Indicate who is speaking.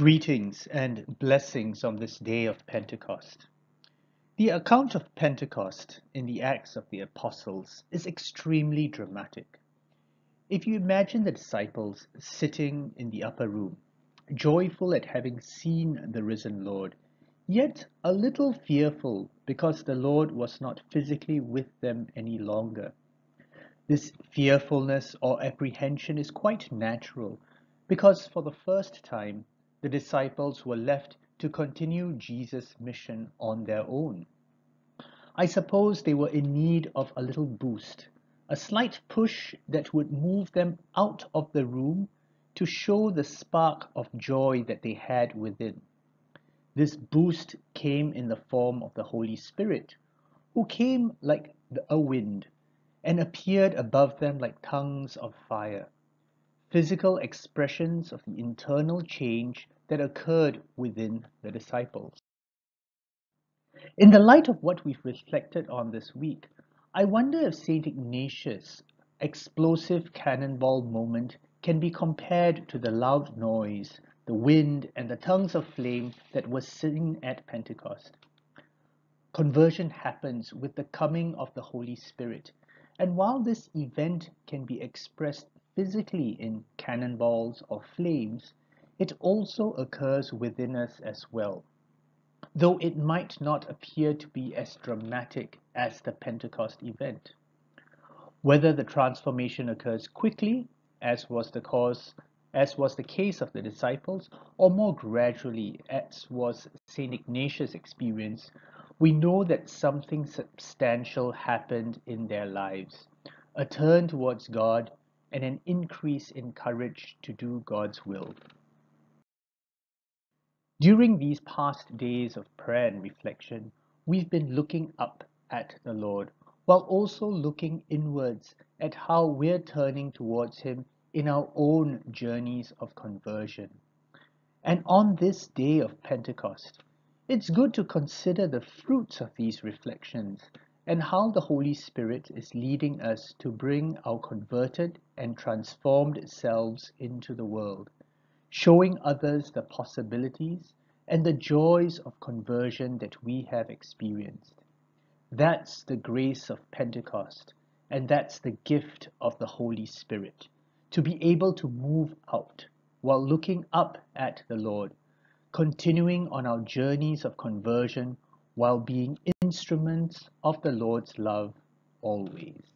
Speaker 1: Greetings and blessings on this day of Pentecost. The account of Pentecost in the Acts of the Apostles is extremely dramatic. If you imagine the disciples sitting in the upper room, joyful at having seen the risen Lord, yet a little fearful because the Lord was not physically with them any longer. This fearfulness or apprehension is quite natural because for the first time the disciples were left to continue Jesus' mission on their own. I suppose they were in need of a little boost, a slight push that would move them out of the room to show the spark of joy that they had within. This boost came in the form of the Holy Spirit, who came like a wind and appeared above them like tongues of fire, physical expressions of the internal change that occurred within the disciples. In the light of what we've reflected on this week, I wonder if St. Ignatius' explosive cannonball moment can be compared to the loud noise, the wind, and the tongues of flame that were seen at Pentecost. Conversion happens with the coming of the Holy Spirit, and while this event can be expressed physically in cannonballs or flames, it also occurs within us as well, though it might not appear to be as dramatic as the Pentecost event. Whether the transformation occurs quickly, as was the case of the disciples, or more gradually, as was St. Ignatius' experience, we know that something substantial happened in their lives, a turn towards God and an increase in courage to do God's will. During these past days of prayer and reflection, we've been looking up at the Lord, while also looking inwards at how we're turning towards Him in our own journeys of conversion. And on this day of Pentecost, it's good to consider the fruits of these reflections and how the Holy Spirit is leading us to bring our converted and transformed selves into the world, showing others the possibilities and the joys of conversion that we have experienced. That's the grace of Pentecost, and that's the gift of the Holy Spirit, to be able to move out while looking up at the Lord, continuing on our journeys of conversion while being instruments of the Lord's love always.